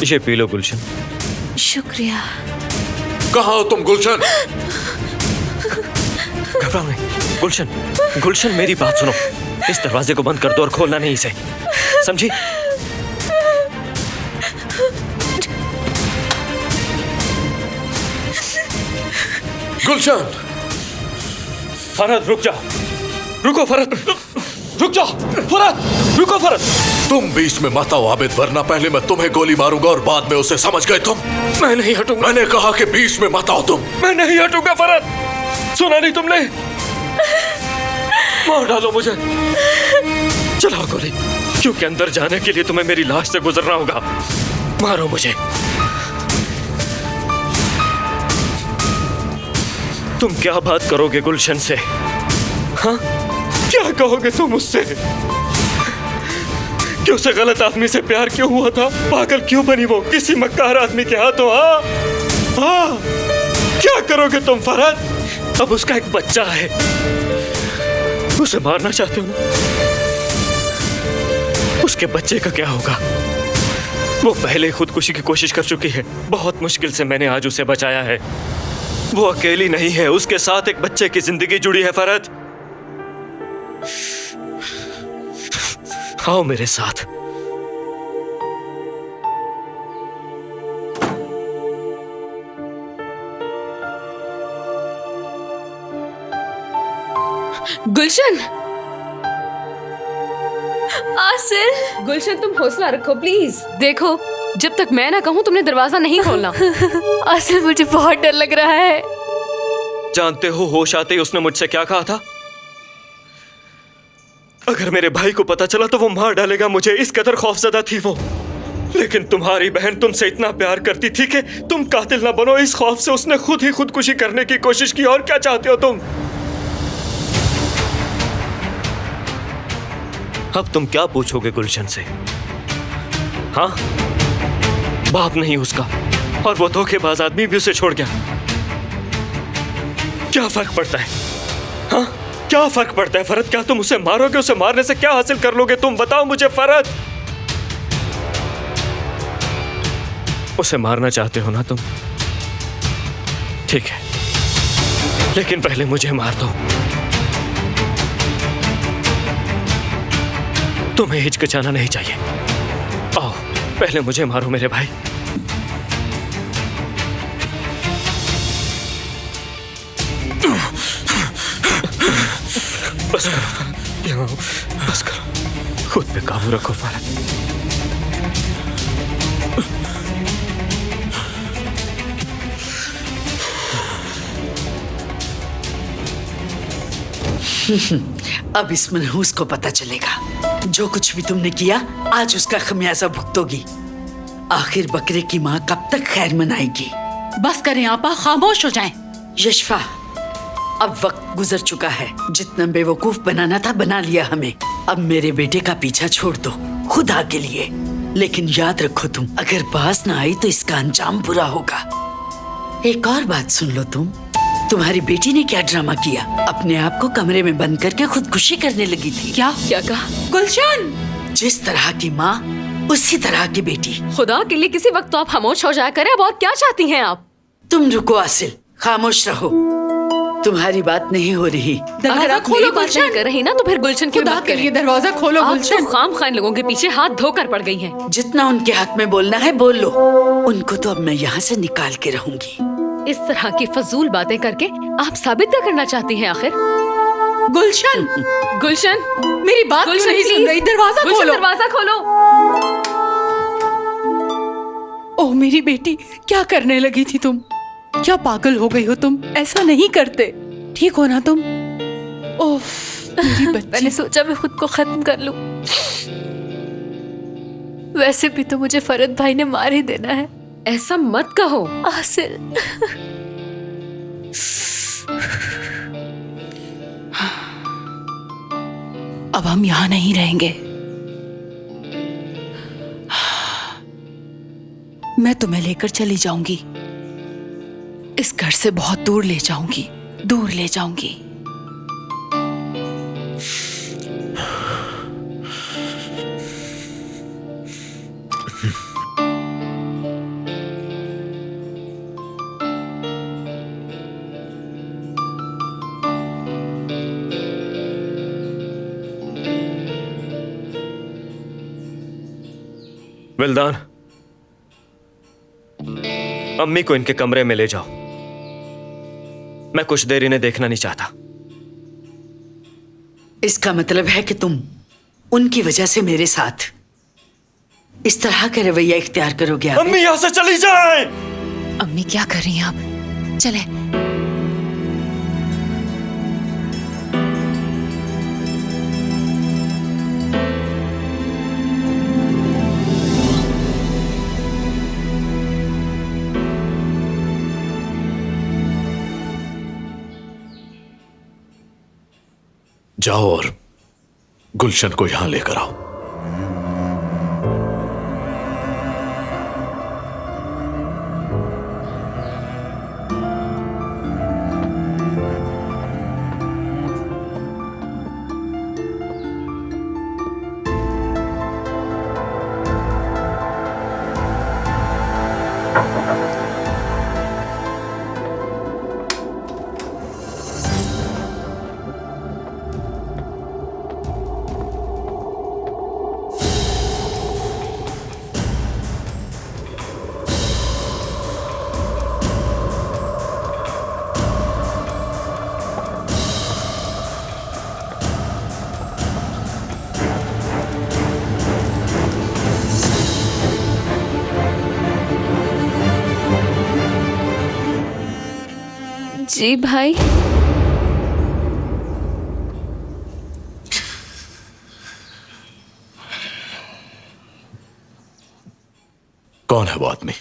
ये P low गुलशन। शुक्रिया। कहाँ हो तुम गुलशन? घबराओ नहीं। गुलशन, गुलशन मेरी बात सुनो। इस दरवाजे को बंद कर दो और खोलना नहीं इसे, समझी? गुलशन! फरहद रुक जाओ, रुको फरहद, रुक जाओ फरहद, रुको फरहद। तुम बीच में मत आओ आबिद, वरना पहले मैं तुम्हें गोली मारूंगा और बाद में उसे। समझ गए तुम? मैं नहीं हटूंगा। मैंने कहा कि बीच में मत आओ तुम। मैं नहीं हटूंगा फरहद, सुना नहीं तुमने? मार डालो मुझे, चलाओ गोली, क्योंकि अंदर जाने के लिए तुम्हें मेरी लाश से गुजरना होगा। मारो मुझे। तुम क्या बात करोगे गुलशन से? हाँ, क्या कहोगे तुम उससे? कि उसे गलत आदमी से प्यार क्यों हुआ था? पागल क्यों बनी वो किसी मक्कार आदमी के हाथों? हाँ, क्या करोगे तुम फरहद? अब उसका एक बच्चा है, उसे मारना चाहते हो ना? उसके बच्चे का क्या होगा? वो पहले खुदकुशी की कोशिश कर चुकी है। बहुत मुश्किल से मैंने आज उसे बचाया है। वो अकेली नहीं है, उसके साथ एक बच्चे की जिंदगी जुड़ी है। फरहद, आओ मेरे साथ। गुलशन, आसिल। गुलशन तुम हौसला रखो प्लीज। देखो, जब तक मैं ना कहूं तुमने दरवाजा नहीं खोलना। आसिल मुझे बहुत डर लग रहा है। जानते हो होश आते ही उसने मुझसे क्या कहा था? अगर मेरे भाई को पता चला तो वो मार डालेगा मुझे, इस कदर खौफजदा थी वो। लेकिन तुम्हारी बहन तुमसे इतना प्यार करती थी कि तुम कातिल ना बनो, इस खौफ से उसने खुद ही खुदकुशी करने की कोशिश की। और क्या चाहते हो तुम? अब तुम क्या पूछोगे गुलशन से? हाँ, बाप नहीं उसका, और वो धोखेबाज आदमी भी उसे छोड़ गया। क्या फर्क पड़ता है? हाँ, क्या फर्क पड़ता है फरहद? क्या तुम उसे मारोगे? उसे मारने से क्या हासिल कर लोगे तुम? बताओ मुझे फरहद। उसे मारना चाहते हो ना तुम? ठीक है, लेकिन पहले मुझे मार दो। तुम्हें हिचकिचाना नहीं चाहिए। आओ, पहले मुझे मारो मेरे भाई। बस करो, बस करो, खुद पे काबू रखो फरहद। अब इस मनहूस को पता चलेगा, जो कुछ भी तुमने किया आज उसका खमियाजा भुगतोगी। आखिर बकरे की माँ कब तक खैर मनाएगी? बस करें आपा, खामोश हो जाएं। यशफा, अब वक्त गुजर चुका है। जितना बेवकूफ बनाना था बना लिया हमें। अब मेरे बेटे का पीछा छोड़ दो खुदा के लिए। लेकिन याद रखो तुम, अगर बाज ना आई तो इसका अंजाम बुरा होगा। एक और बात सुन लो, तुम्हारी बेटी ने क्या ड्रामा किया? अपने आप को कमरे में बंद करके खुदकुशी करने लगी थी। क्या क्या कहा? गुलशन, जिस तरह की माँ उसी तरह की बेटी। खुदा के लिए किसी वक्त तो आप खामोश हो जाया करें। अब और क्या चाहती हैं आप? तुम रुको आसिल, खामोश रहो। तुम्हारी बात नहीं हो रही। अगर दरवाजा आप मेरी खोलो बात नहीं कर रही ना तो फिर गुलशन की खुदा बात के करें। लिए दरवाजा खोलो आप गुलशन। तो खाम खान लोगों के पीछे हाथ धोकर पड़ गई हैं। जितना उनके हक में बोलना है बोल लो। उनको तो अब मैं यहाँ से निकाल के रहूंगी। इस तरह की फजूल बातें करके आप साबित क्या करना चाहती हैं आखिर? गुलशन, गुलशन, मेरी बात क्यों नहीं सुन रही? दरवाजा गुलशन, खोलो। दरवाजा खोलो। ओह मेरी बेटी, क्या करने लगी थी तुम? क्या पागल हो गई हो तुम? ऐसा नहीं करते। ठीक हो ना तुम? ओह मेरी बच्ची। मैंने सोचा मैं खुद को खत्म कर लूं। वैसे भी तो मुझे फरहद भाई ने मार ही देना है। ऐसा मत कहो आसिल। अब हम यहाँ नहीं रहेंगे। मैं तुम्हें लेकर चली जाऊंगी, इस घर से बहुत दूर ले जाऊंगी, दूर ले जाऊंगी। विल्दान, अम्मी को इनके कमरे में ले जाओ। मैं कुछ देर इन्हें देखना नहीं चाहता। इसका मतलब है कि तुम उनकी वजह से मेरे साथ इस तरह का रवैया इख्तियार करोगे? अम्मी यहां से चली जाए। अम्मी क्या कर रही हैं आप? चले। जाओ और गुलशन को यहां लेकर आओ। जी भाई। कौन है वो आदमी?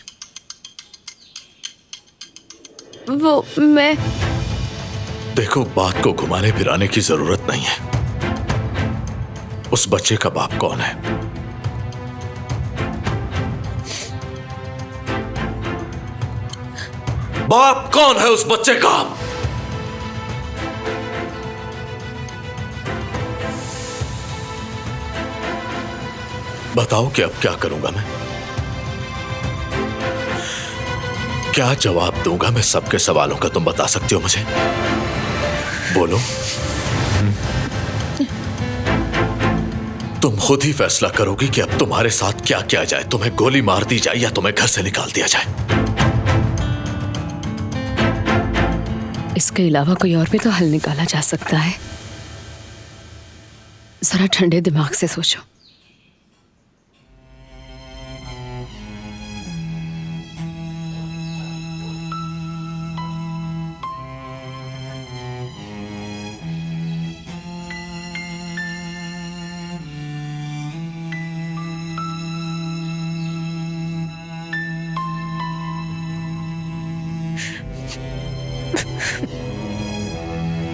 वो मैं। देखो, बात को घुमाने फिराने की जरूरत नहीं है। उस बच्चे का बाप कौन है? बाप कौन है उस बच्चे का? बताओ कि अब क्या करूंगा मैं? क्या जवाब दूंगा मैं सबके सवालों का? तुम बता सकती हो मुझे? बोलो। तुम खुद ही फैसला करोगी कि अब तुम्हारे साथ क्या किया जाए। तुम्हें गोली मार दी जाए या तुम्हें घर से निकाल दिया जाए। इसके अलावा कोई और भी तो हल निकाला जा सकता है। जरा ठंडे दिमाग से सोचो।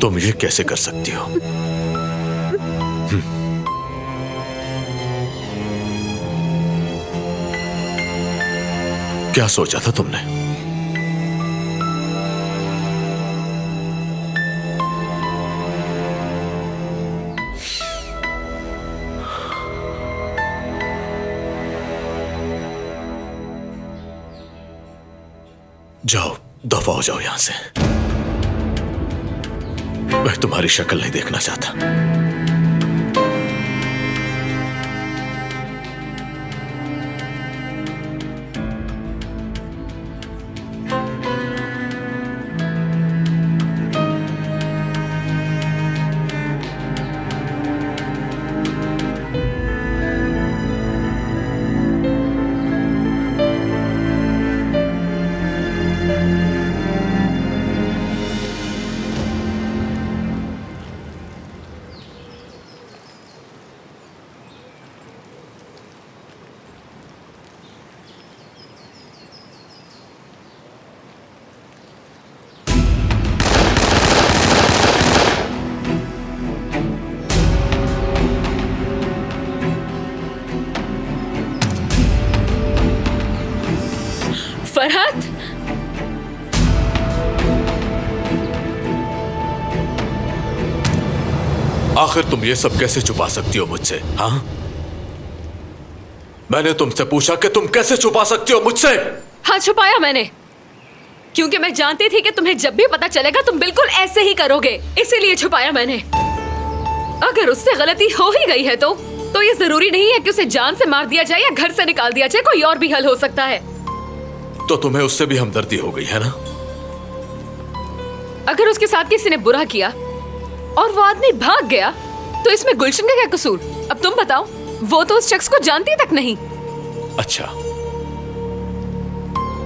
तुम ये कैसे कर सकती हो? क्या सोचा था तुमने? जाओ, दफा हो जाओ यहां से। मैं तुम्हारी शक्ल नहीं देखना चाहता। फरहत, आखिर तुम ये सब कैसे छुपा सकती हो मुझसे? हाँ, मैंने तुमसे पूछा कि तुम कैसे छुपा सकती हो मुझसे? हाँ, छुपाया मैंने, क्योंकि मैं जानती थी कि तुम्हें जब भी पता चलेगा तुम बिल्कुल ऐसे ही करोगे, इसीलिए छुपाया मैंने। अगर उससे गलती हो ही गई है तो तो ये जरूरी नहीं है कि उसे जान से मार दिया जाए या घर से निकाल दिया जाए, कोई और भी हल हो सकता है। तो तुम्हें उससे भी हमदर्दी हो गई है ना? अगर उसके साथ किसी ने बुरा किया और वो आदमी भाग गया तो इसमें गुलशन का क्या कसूर? अब तुम बताओ, वो तो उस शख्स को जानती तक नहीं। अच्छा,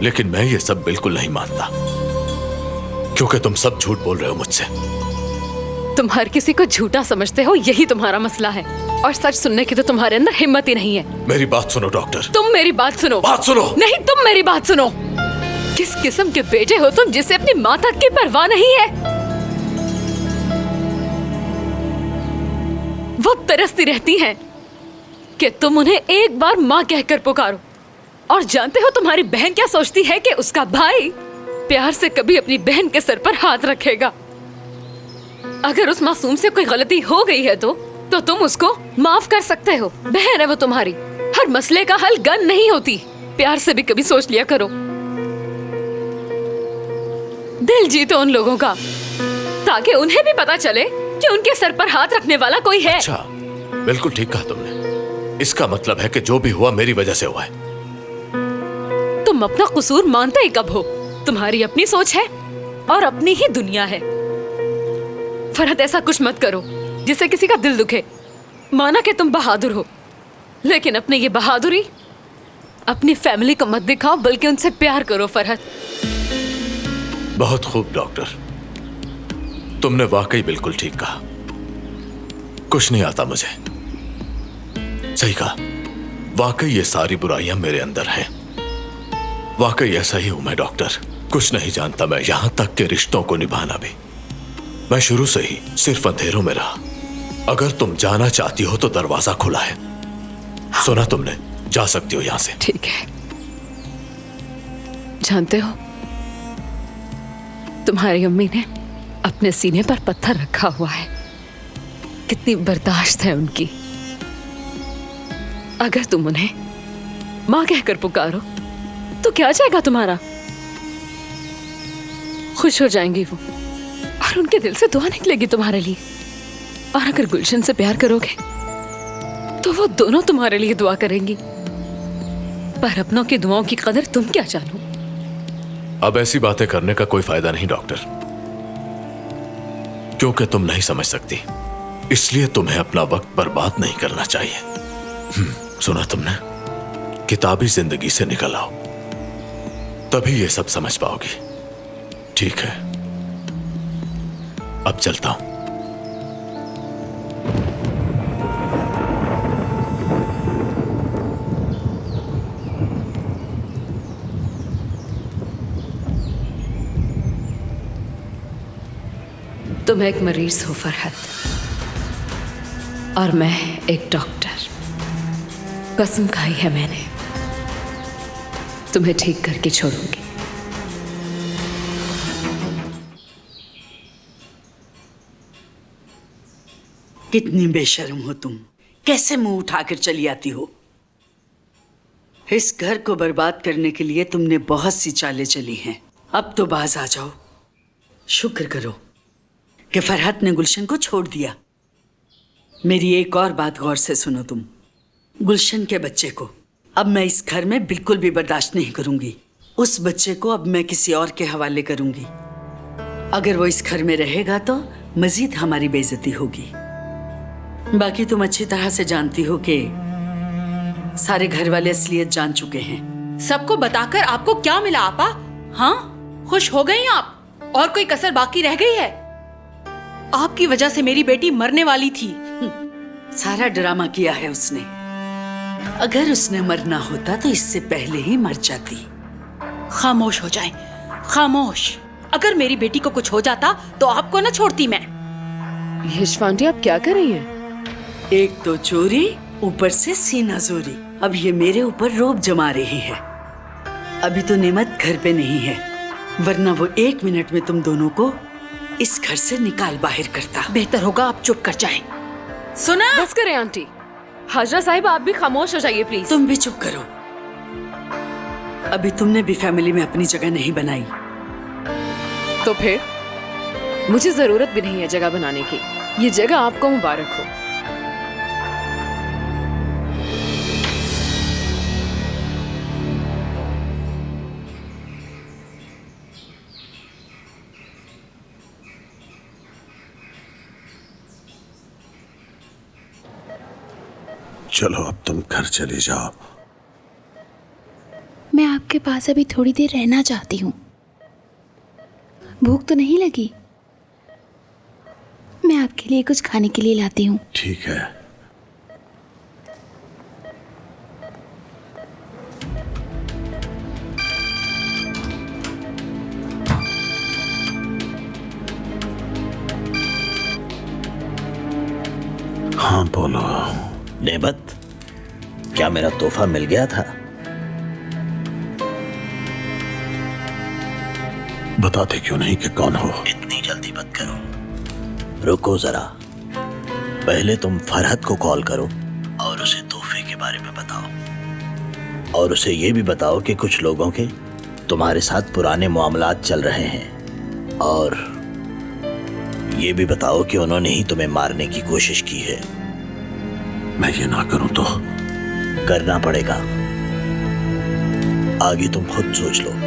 लेकिन मैं ये सब बिल्कुल नहीं मानता, क्योंकि तुम सब झूठ बोल रहे हो मुझसे। तुम हर किसी को झूठा समझते हो, यही तुम्हारा मसला है। और सच सुनने की तो तुम्हारे अंदर हिम्मत ही नहीं है। मेरी बात सुनो डॉक्टर। तुम मेरी बात सुनो। बात सुनो। नहीं, तुम मेरी बात सुनो। किस किस्म के बेटे हो तुम जिसे अपनी माँ तक की परवाह नहीं है? वो तरसती रहती हैं कि तुम उन्हें एक बार माँ कहकर पुकारो। और जानते हो तुम्हारी बहन क्या सोचती है कि उसका भाई प्यार से कभी अपनी बहन के सर पर हाथ रखेगा। अगर उस मासूम से कोई गलती हो गई है तो तुम उसको माफ कर सकते हो। बहन है वो तुम्हारी। हर मसले का हल गन नहीं होती। प्यार से भी कभी सोच लिया करो। दिल जीतो उन लोगों का, ताकि उन्हें भी पता चले कि उनके सर पर हाथ रखने वाला कोई है। अच्छा, बिल्कुल ठीक कहा तुमने। इसका मतलब है कि जो भी हुआ मेरी वजह से हुआ है। तुम अपना कसूर मानते ही कब हो? तुम्हारी अपनी सोच है और अपनी ही दुनिया है। फरहत, ऐसा कुछ मत करो जिससे किसी का दिल दुखे। माना कि तुम बहादुर हो, लेकिन अपनी ये बहादुरी अपनी फैमिली को मत दिखाओ, बल्कि उनसे प्यार करो। फरहत, बहुत खूब डॉक्टर, तुमने वाकई बिल्कुल ठीक कहा। कुछ नहीं आता मुझे। सही कहा, वाकई ये सारी बुराइयां मेरे अंदर हैं। वाकई ऐसा ही हूं मैं डॉक्टर। कुछ नहीं जानता मैं, यहां तक के रिश्तों को निभाना भी। मैं शुरू से ही सिर्फ अंधेरों में रहा। अगर तुम जाना चाहती हो तो दरवाजा खुला है। सुना तुमने? जा सकती हो यहां से। ठीक है। जानते हो, तुम्हारी अम्मी ने अपने सीने पर पत्थर रखा हुआ है। कितनी बर्दाश्त है उनकी। अगर तुम उन्हें मां कहकर पुकारो तो क्या जाएगा तुम्हारा? खुश हो जाएंगी वो, और उनके दिल से दुआ निकलेगी तुम्हारे लिए। और अगर गुलशन से प्यार करोगे तो वो दोनों तुम्हारे लिए दुआ करेंगी। पर अपनों की दुआओं की कदर तुम क्या जानो? अब ऐसी बातें करने का कोई फायदा नहीं डॉक्टर, क्योंकि तुम नहीं समझ सकती। इसलिए तुम्हें अपना वक्त बर्बाद नहीं करना चाहिए। सुना तुमने? किताबी जिंदगी से निकल आओ, तभी ये सब समझ पाओगी। ठीक है, अब चलता हूं। तुम एक मरीज हो फरहत, और मैं एक डॉक्टर। कसम खाई है मैंने, तुम्हें ठीक करके छोड़ूंगी। कितनी बेशर्म हो तुम, कैसे मुंह उठाकर चली आती हो? इस घर को बर्बाद करने के लिए तुमने बहुत सी चालें चली हैं। अब तो बाज आ जाओ। शुक्र करो कि फरहत ने गुलशन को छोड़ दिया। मेरी एक और बात गौर से सुनो तुम। गुलशन के बच्चे को अब मैं इस घर में बिल्कुल भी बर्दाश्त नहीं करूंगी। उस बच्चे को अब मैं किसी और के हवाले करूंगी। अगर वो इस घर में रहेगा तो मजीद हमारी बेइज्जती होगी। बाकी तुम अच्छी तरह से जानती हो कि सारे घर वाले असलियत जान चुके हैं। सबको बताकर आपको क्या मिला आपा? हाँ, खुश हो गई आप? और कोई कसर बाकी रह गई है? आपकी वजह से मेरी बेटी मरने वाली थी। सारा ड्रामा किया है उसने। अगर उसने मरना होता तो इससे पहले ही मर जाती। खामोश हो जाएं, खामोश। अगर मेरी बेटी को कुछ हो जाता तो आपको न छोड़ती मैं। यशवांटी, आप क्या कर रही हैं? एक तो चोरी, ऊपर से सीना जोरी। अब ये मेरे ऊपर रोब जमा रही है। अभी तो नेमत घर पे नहीं है, वरना वो 1 मिनट में तुम दोनों को इस घर से निकाल बाहर करता। बेहतर होगा आप चुप कर जाएं। सुना? बस करें आंटी। हाजरा साहिब, आप भी खामोश हो जाइए प्लीज। तुम भी चुप करो। अभी तुमने भी फैमिली में अपनी जगह नहीं बनाई। तो फिर मुझे जरूरत भी नहीं है जगह बनाने की। ये जगह आपको मुबारक हो। चलो अब तुम घर चली जाओ। मैं आपके पास अभी थोड़ी देर रहना चाहती हूँ। भूख तो नहीं लगी? मैं आपके लिए कुछ खाने के लिए लाती हूँ। ठीक है। हाँ बोलो। नेमत, क्या मेरा तोहफा मिल गया था? बताते क्यों नहीं कि कौन हो? इतनी जल्दी मत करो, रुको जरा। पहले तुम फरहत को कॉल करो और उसे तोहफे के बारे में बताओ, और उसे ये भी बताओ कि कुछ लोगों के तुम्हारे साथ पुराने मामलात चल रहे हैं, और ये भी बताओ कि उन्होंने ही तुम्हें मारने की कोशिश की है। मैं ये ना करूं तो? करना पड़ेगा, आगे तुम खुद सोच लो।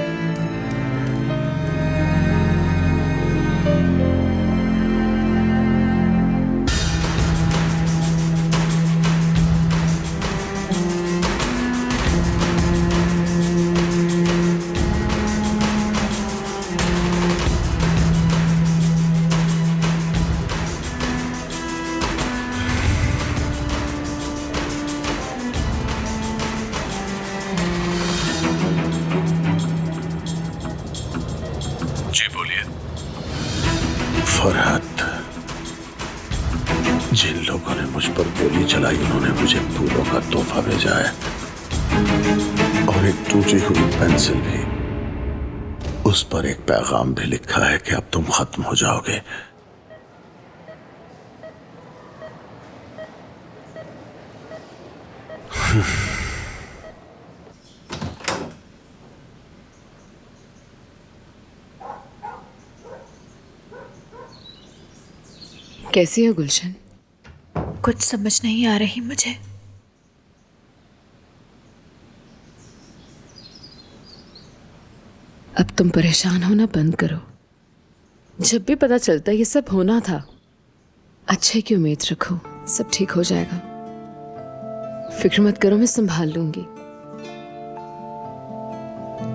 जी बोलिए। फरहत, जिन लोगों ने मुझ पर गोली चलाई उन्होंने मुझे फूलों का तोहफा भेजा है, और एक टूटी हुई पेंसिल भी। उस पर एक पैगाम भी लिखा है कि अब तुम खत्म हो जाओगे। कैसी हो गुलशन? कुछ समझ नहीं आ रही मुझे। अब तुम परेशान होना बंद करो। जब भी पता चलता ये सब होना था, अच्छे की उम्मीद रखो, सब ठीक हो जाएगा। फिक्र मत करो, मैं संभाल लूंगी।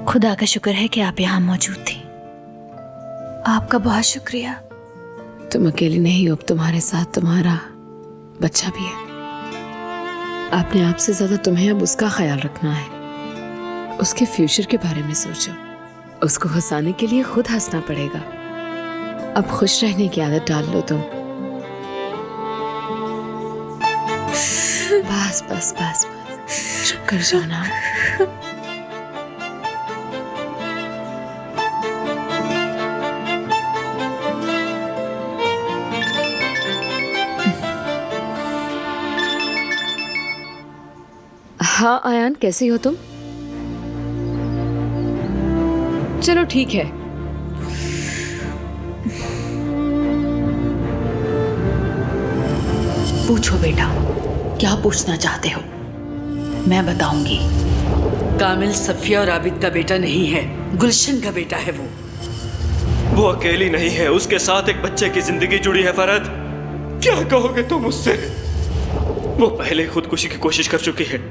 खुदा का शुक्र है कि आप यहाँ मौजूद थी। आपका बहुत शुक्रिया। तुम अकेली नहीं हो, अब तुम्हारे साथ तुम्हारा बच्चा भी है। अपने आप से ज्यादा तुम्हें अब उसका ख्याल रखना है। उसके फ्यूचर के बारे में सोचो। उसको हंसाने के लिए खुद हंसना पड़ेगा। अब खुश रहने की आदत डाल लो तुम। बस बस बस बस, चुप कर जाओ ना। हाँ आयान, कैसी हो तुम? चलो ठीक है। पूछो बेटा, क्या पूछना चाहते हो? मैं बताऊंगी। कामिल सफिया और आबिद का बेटा नहीं है, गुलशन का बेटा है वो। वो अकेली नहीं है, उसके साथ एक बच्चे की जिंदगी जुड़ी है। फरहत, क्या कहोगे तुम उससे? वो पहले खुदकुशी की कोशिश कर चुकी है।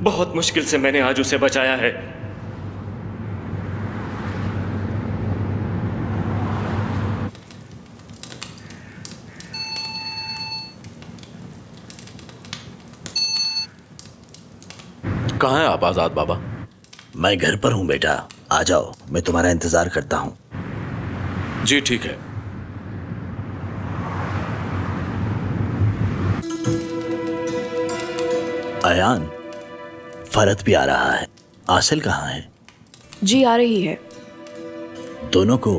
बहुत मुश्किल से मैंने आज उसे बचाया है। कहाँ है आप आजाद बाबा? मैं घर पर हूं बेटा, आ जाओ, मैं तुम्हारा इंतजार करता हूं। जी ठीक है। अयान, फरहत भी आ रहा है। आसिल कहाँ है? जी आ रही है। दोनों को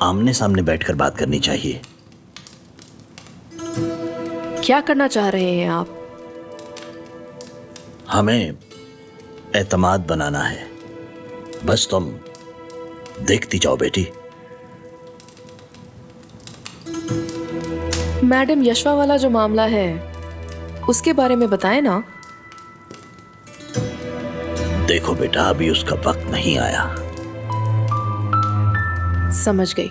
आमने सामने बैठकर बात करनी चाहिए। क्या करना चाह रहे हैं आप? हमें एतमाद बनाना है, बस तुम देखती जाओ बेटी। मैडम, यशवा वाला जो मामला है उसके बारे में बताएं ना। देखो बेटा, अभी उसका वक्त नहीं आया। समझ गई।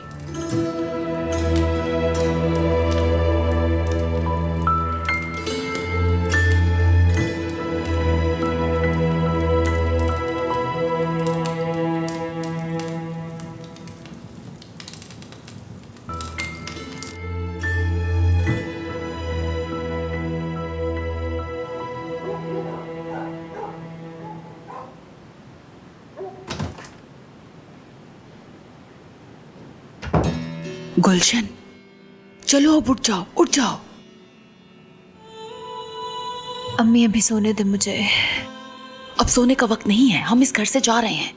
गुलशन, चलो अब उठ जाओ, उठ जाओ। अम्मी अभी सोने दे मुझे। अब सोने का वक्त नहीं है, हम इस घर से जा रहे हैं।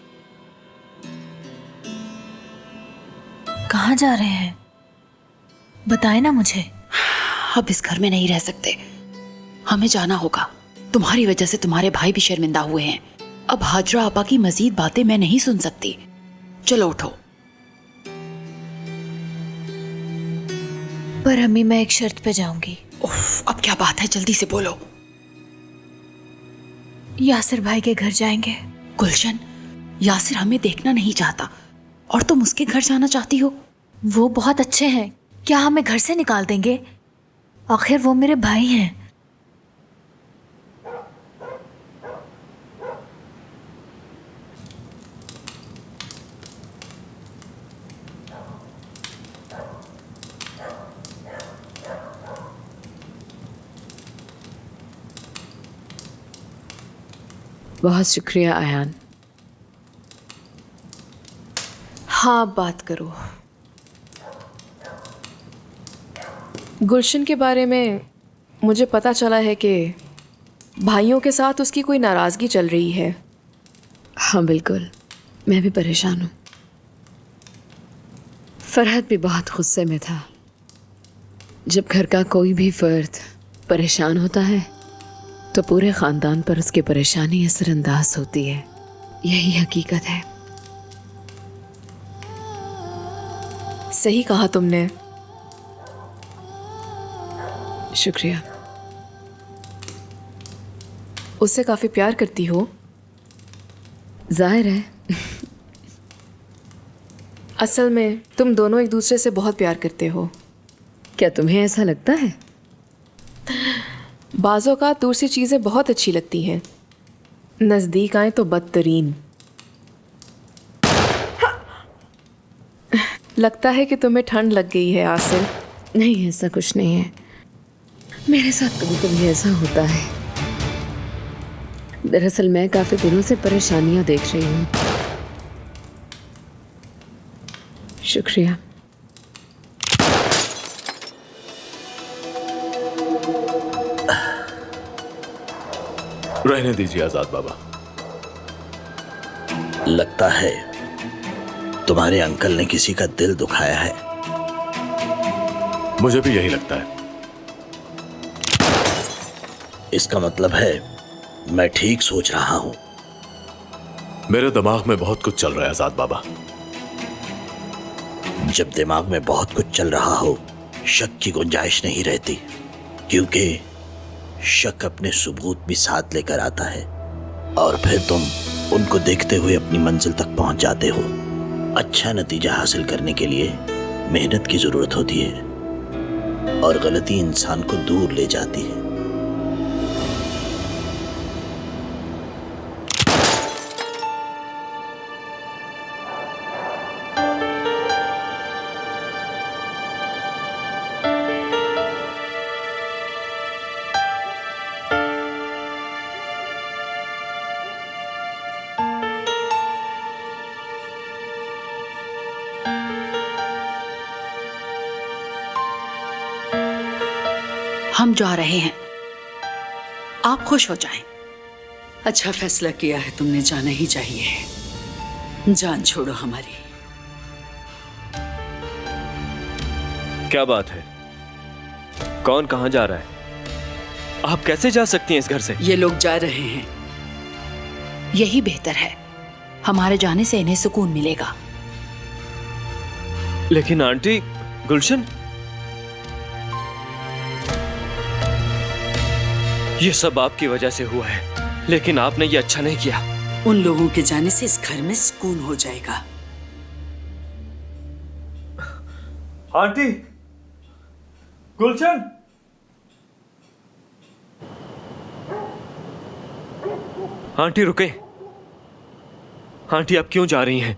कहाँ जा रहे हैं? बताए ना मुझे। अब इस घर में नहीं रह सकते, हमें जाना होगा। तुम्हारी वजह से तुम्हारे भाई भी शर्मिंदा हुए हैं। अब हाजरा आपा की मजीद बातें मैं नहीं सुन सकती। चलो उठो। पर अम्मी मैं एक शर्त पे जाऊंगी। उफ, अब क्या बात है, जल्दी से बोलो। यासिर भाई के घर जाएंगे। गुलशन, यासिर हमें देखना नहीं चाहता और तुम उसके घर जाना चाहती हो। वो बहुत अच्छे हैं, क्या हमें घर से निकाल देंगे? आखिर वो मेरे भाई हैं। बहुत शुक्रिया आयान। हाँ, अब बात करो। गुलशन के बारे में मुझे पता चला है कि भाइयों के साथ उसकी कोई नाराज़गी चल रही है। हाँ बिल्कुल, मैं भी परेशान हूँ। फरहत भी बहुत गुस्से में था। जब घर का कोई भी फर्द परेशान होता है तो पूरे ख़ानदान पर उसकी परेशानी असरअंदाज होती है। यही हकीकत है। सही कहा तुमने। शुक्रिया। उससे काफ़ी प्यार करती हो? जाहिर है। असल में तुम दोनों एक दूसरे से बहुत प्यार करते हो। क्या तुम्हें ऐसा लगता है? बाज़ों का दूर से चीज़ें बहुत अच्छी लगती हैं, नज़दीक आए तो बदतरीन। लगता है कि तुम्हें ठंड लग गई है आसिर। नहीं, ऐसा कुछ नहीं है। मेरे साथ कभी कभी ऐसा होता है। दरअसल मैं काफी दिनों से परेशानियां देख रही हूँ। शुक्रिया। रहने दीजिए आजाद बाबा। लगता है तुम्हारे अंकल ने किसी का दिल दुखाया है। मुझे भी यही लगता है। इसका मतलब है मैं ठीक सोच रहा हूं। मेरे दिमाग में बहुत कुछ चल रहा है आजाद बाबा। जब दिमाग में बहुत कुछ चल रहा हो, शक की गुंजाइश नहीं रहती, क्योंकि शक अपने सबूत भी साथ लेकर आता है और फिर तुम उनको देखते हुए अपनी मंजिल तक पहुंच जाते हो। अच्छा नतीजा हासिल करने के लिए मेहनत की जरूरत होती है और गलती इंसान को दूर ले जाती है। हम जा रहे हैं, आप खुश हो जाएं। अच्छा फैसला किया है तुमने, जाना ही चाहिए। जान छोड़ो हमारी। क्या बात है? कौन कहां जा रहा है? आप कैसे जा सकती हैं इस घर से? ये लोग जा रहे हैं, यही बेहतर है। हमारे जाने से इन्हें सुकून मिलेगा। लेकिन आंटी, गुलशन, ये सब आपकी वजह से हुआ है, लेकिन आपने ये अच्छा नहीं किया। उन लोगों के जाने से इस घर में सुकून हो जाएगा। आंटी, गुलशन, आंटी रुके। आंटी आप क्यों जा रही हैं?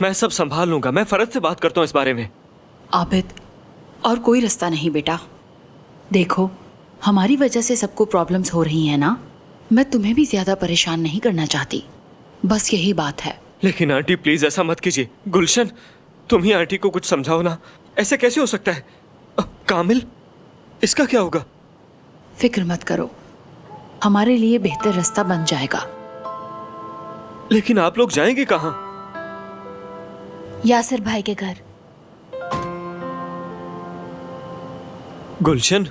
मैं सब संभाल लूंगा। मैं फरज से बात करता हूं इस बारे में। आबिद, और कोई रास्ता नहीं बेटा। देखो, हमारी वजह से सबको प्रॉब्लम्स हो रही हैं ना। मैं तुम्हें भी ज्यादा परेशान नहीं करना चाहती, बस यही बात है। लेकिन आंटी प्लीज ऐसा मत कीजिए। गुलशन, तुम ही आंटी को कुछ समझाओ ना। ऐसे कैसे हो सकता है? कामिल, इसका क्या होगा? फिक्र मत करो, हमारे लिए बेहतर रास्ता बन जाएगा। लेकिन आप लोग जाएंगे कहाँ? यासिर भाई के घर। गुलशन,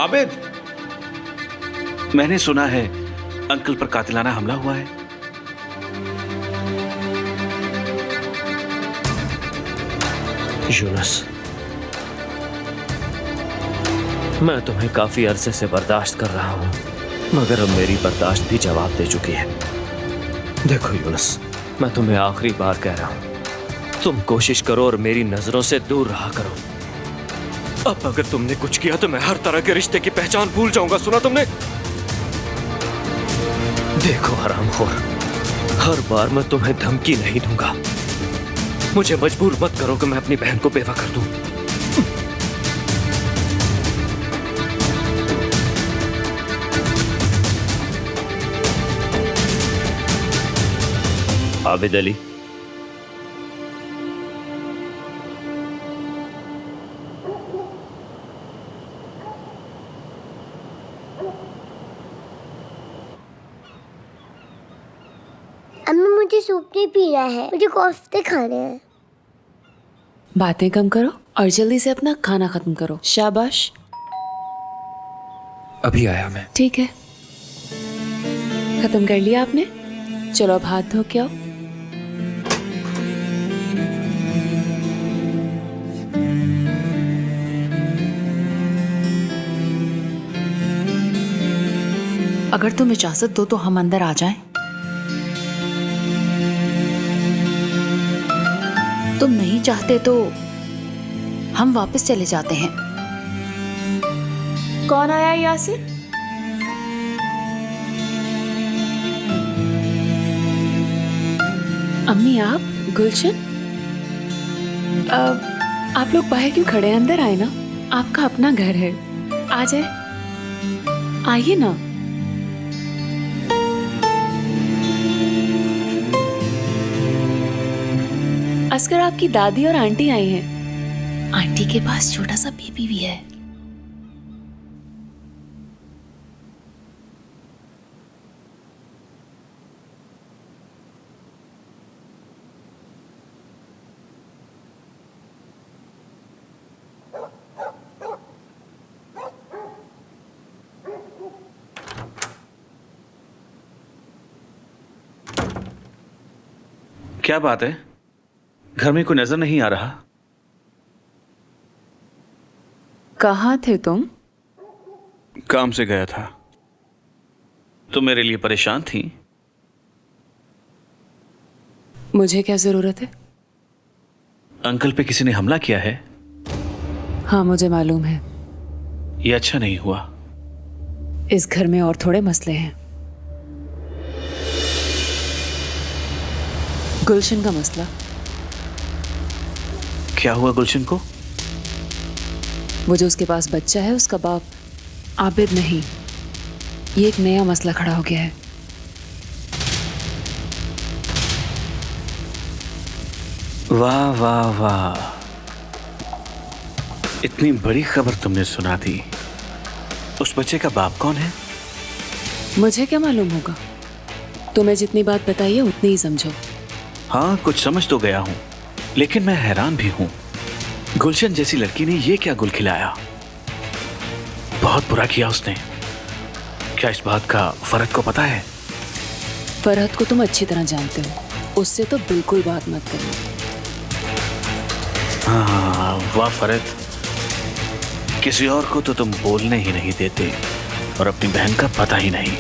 आबिद, मैंने सुना है अंकल पर कातिलाना हमला हुआ है। यूनुस, मैं तुम्हें काफी अरसे से बर्दाश्त कर रहा हूं, मगर अब मेरी बर्दाश्त भी जवाब दे चुकी है। देखो यूनुस, मैं तुम्हें आखिरी बार कह रहा हूं, तुम कोशिश करो और मेरी नजरों से दूर रहा करो। अब अगर तुमने कुछ किया तो मैं हर तरह के रिश्ते की पहचान भूल जाऊंगा। सुना तुमने? देखो हरामखोर, हर बार मैं तुम्हें धमकी नहीं दूंगा। मुझे मजबूर मत करो कि मैं अपनी बहन को बेवा कर दूं। आबिद अली, अम्मी मुझे सूप नहीं पीना है, मुझे कोफ्ते खाने हैं। बातें कम करो और जल्दी से अपना खाना खत्म करो। शाबाश। अभी आया मैं। ठीक है, खत्म कर लिया आपने? चलो अब हाथ धो के आओ। अगर तुम इजाजत दो तो हम अंदर आ जाएं। तुम नहीं चाहते तो हम वापस चले जाते हैं। कौन आया यासिर? अम्मी, आप? गुलशन? आप लोग बाहर क्यों खड़े हैं? अंदर आए ना, आपका अपना घर है। आ जाए, आइए ना। अस्कर, आपकी दादी और आंटी आई हैं। आंटी के पास छोटा सा बेबी भी है। क्या बात है, घर में कोई नजर नहीं आ रहा? कहाँ थे तुम? काम से गया था। तुम मेरे लिए परेशान थी? मुझे क्या जरूरत है? अंकल पे किसी ने हमला किया है। हाँ, मुझे मालूम है। ये अच्छा नहीं हुआ। इस घर में और थोड़े मसले हैं। गुलशन का मसला। क्या हुआ गुलशन को? वो जो उसके पास बच्चा है, उसका बाप आबिद नहीं। ये एक नया मसला खड़ा हो गया है। वाह वाह वाह, इतनी बड़ी खबर तुमने सुना दी। उस बच्चे का बाप कौन है? मुझे क्या मालूम होगा? तुम्हें जितनी बात बताई है उतनी ही समझो। हाँ, कुछ समझ तो गया हूं, लेकिन मैं हैरान भी हूं। गुलशन जैसी लड़की ने ये क्या गुल खिलाया? बहुत बुरा किया उसने। क्या इस बात का फरहत को पता है? फरहत को तुम अच्छी तरह जानते हो, उससे तो बिल्कुल बात मत करना। हाँ, वाह फरहत, किसी और को तो तुम बोलने ही नहीं देते और अपनी बहन का पता ही नहीं।